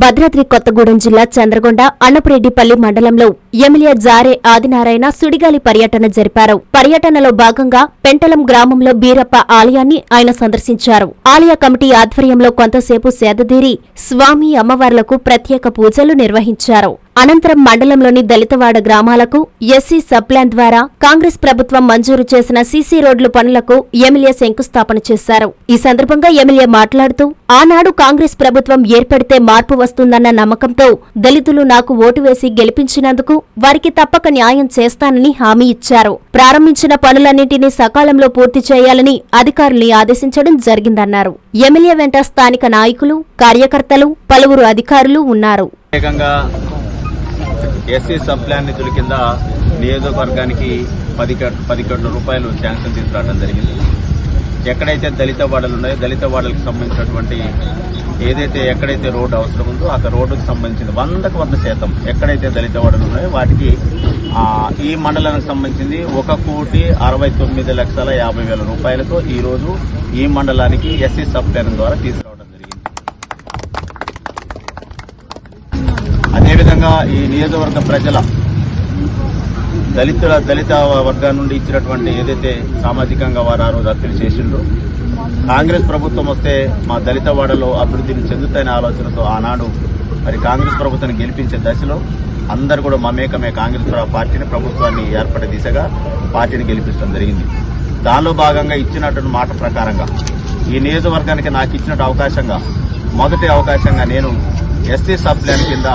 భద్రాద్రి కొత్తగూడెం జిల్లా చంద్రగొండ అన్నపురెడ్డిపల్లి మండలంలో ఎమ్మెల్యే జారే ఆదినారాయణ సుడిగాలి పర్యటన జరిపారు. పర్యటనలో భాగంగా పెంటలం గ్రామంలో బీరప్ప ఆలయాన్ని ఆయన సందర్శించారు. ఆలయ కమిటీ ఆధ్వర్యంలో కొంతసేపు సేదదీరి స్వామి అమ్మవార్లకు ప్రత్యేక పూజలు నిర్వహించారు. అనంతరం మండలంలోని దళితవాడ గ్రామాలకు ఎస్సీ సబ్ప్లాన్ ద్వారా కాంగ్రెస్ ప్రభుత్వం మంజూరు చేసిన సీసీ రోడ్లు పనులకు ఎమ్మెల్యే శంకుస్థాపన చేశారు. ఈ సందర్భంగా ఎమ్మెల్యే మాట్లాడుతూ, ఆనాడు కాంగ్రెస్ ప్రభుత్వం ఏర్పడితే మార్పు వస్తుందన్న నమ్మకంతో దళితులు నాకు ఓటు వేసి గెలిపించినందుకు వారికి తప్పక న్యాయం చేస్తానని హామీ ఇచ్చారు. ప్రారంభించిన పనులన్నింటినీ సకాలంలో పూర్తి చేయాలని అధికారుల్ని ఆదేశించడం జరిగిందన్నారు. ఎమ్మెల్యే వెంట స్థానిక నాయకులు, కార్యకర్తలు, పలువురు అధికారులు ఉన్నారు. ఎస్సీ సబ్ ప్లాన్ నిధుల కింద నియోజకవర్గానికి 10 కోట్ల రూపాయలు శాంక్షన్ తీసుకురావడం జరిగింది. ఎక్కడైతే దళిత వాడలు ఉన్నాయో దళిత వాడలకు సంబంధించినటువంటి ఎక్కడైతే రోడ్డు అవసరం ఉందో ఆ రోడ్డుకు సంబంధించిన 100% ఎక్కడైతే దళిత వాడలు ఉన్నాయో వాటికి ఈ మండలానికి సంబంధించింది 1,69,50,50,000 రూపాయలతో ఈరోజు ఈ మండలానికి ఎస్సీ సబ్ ప్లాన్ ద్వారా తీసుకురావడం. అదేవిధంగా ఈ నియోజకవర్గ ప్రజల దళిత వర్గాల నుండి ఇచ్చినటువంటి ఏదైతే సామాజికంగా వారు ఆ రోజు అప్పీల్ చేసిండ్రో, కాంగ్రెస్ ప్రభుత్వం వస్తే మా దళిత వాడలో అభివృద్ధిని చెందుతాయనే ఆలోచనతో ఆనాడు మరి కాంగ్రెస్ ప్రభుత్వాన్ని గెలిపించే దశలో అందరూ కూడా మమేకమే కాంగ్రెస్ పార్టీని ప్రభుత్వాన్ని ఏర్పడే దిశగా పార్టీని గెలిపించడం జరిగింది. దానిలో భాగంగా ఇచ్చినటువంటి మాట ప్రకారంగా ఈ నియోజకవర్గానికి నాకు ఇచ్చినట్టు మొదటి అవకాశంగా నేను ఎస్సీ సబ్ ప్లాన్ కింద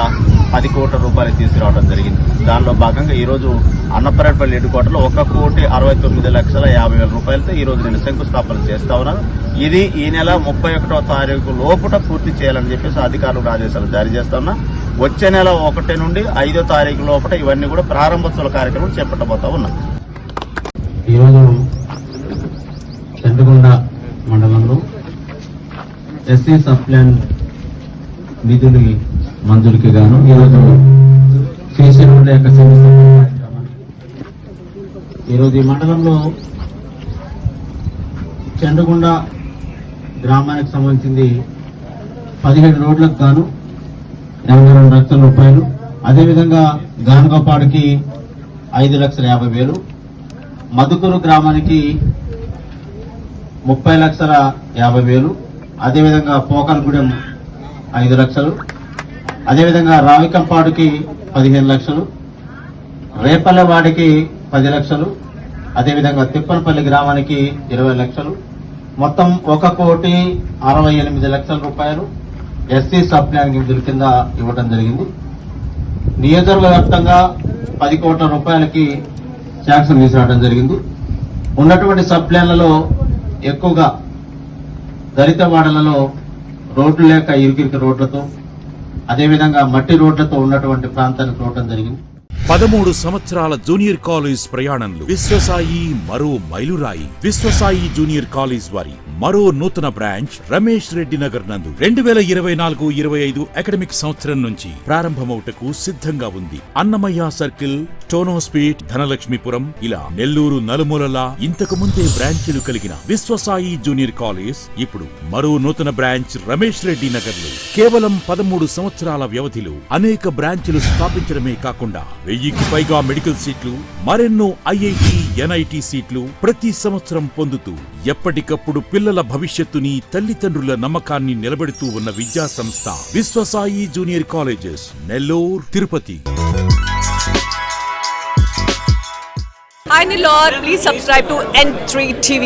10 కోట్ల రూపాయలు తీసుకురావడం జరిగింది. దానిలో భాగంగా ఈరోజు అన్నపురెడ్డిపల్లి హెడ్కోటర్లో 1,69,50,000 రూపాయలతో ఈరోజు నేను శంకుస్థాపన చేస్తా ఉన్నాను. ఇది ఈ నెల 31వ తారీఖు లోపల పూర్తి చేయాలని చెప్పేసి అధికారులకు ఆదేశాలు జారీ చేస్తా ఉన్నా. వచ్చే నెల 1 నుండి 5వ తారీఖు లోపల ఇవన్నీ కూడా ప్రారంభోత్సవ కార్యక్రమం చేపట్టబోతా ఉన్నా. ఈరోజు చంద్రగొండ మండలంలో ఎస్సీ సబ్ ప్లాన్ నిధులు మంజూరికి గాను ఈరోజు సీసీ రోడ్ల యొక్క ఈరోజు ఈ మండలంలో చంద్రగొండ గ్రామానికి సంబంధించింది 17 రోడ్లకు గాను 82 లక్షల రూపాయలు. అదేవిధంగా గానుగపాడుకి 5,50,000, మధుకూరు గ్రామానికి 30,50,000, అదేవిధంగా పోకలగూడెం 5 లక్షలు, అదేవిధంగా రావికంపాడుకి 15 లక్షలు, రేపల్లెవాడికి 10 లక్షలు, అదేవిధంగా తిప్పనపల్లి గ్రామానికి 20 లక్షలు, మొత్తం 1,68,00,000 రూపాయలు ఎస్సీ సబ్ ప్లాన్ నిధుల కింద ఇవ్వడం జరిగింది. నియోజకవర్గ వ్యాప్తంగా 10 కోట్ల రూపాయలకి శాంక్షన్ తీసుకురావడం జరిగింది. ఉన్నటువంటి సబ్ ప్లాన్లలో ఎక్కువగా దళిత వాడలలో రోడ్లు లేక ఇరుకిరికి రోడ్లతో, అదేవిధంగా మట్టి రోడ్లతో ఉన్నటువంటి ప్రాంతానికి చూడటం జరిగింది. 13 సంవత్సరాల జూనియర్ కాలేజ్ ప్రయాణంలో విశ్వసాయి మరో మైలురాయి. విశ్వసాయి జూనియర్ కాలేజ్ వారి మరో నూతన బ్రాంచ్ రమేష్ రెడ్డి నగర్ నందు 2024-25 అకాడమిక్ సంవత్సరం నుంచి ప్రారంభమవుటకు సిద్ధంగా ఉంది. అన్నమయ్య సర్కిల్, టోనోస్పీట్, ధనలక్ష్మీపురం ఇలా నెల్లూరు నలుమూలలా ఇంతకు ముందే బ్రాంచీలు కలిగిన విశ్వసాయి జూనియర్ కాలేజ్ ఇప్పుడు మరో నూతన బ్రాంచ్ రమేష్ రెడ్డి నగర్ లో కేవలం 13 సంవత్సరాల వ్యవధిలో అనేక బ్రాంచ్లు స్థాపించడమే కాకుండా 1000కి పైగా మెడికల్ సీట్లు, మరెన్నో ఐఐటి, ఎన్ఐటి సీట్లు ప్రతి సంవత్సరం పొందుతూ ఎప్పటికప్పుడు పిల్లల భవిష్యత్తుని, తల్లిదండ్రుల నమ్మకాన్ని నిలబెడుతూ ఉన్న విద్యా సంస్థ Viswasai junior colleges, Nellore, Tirupati. Hi Nilor, please subscribe to N3 TV.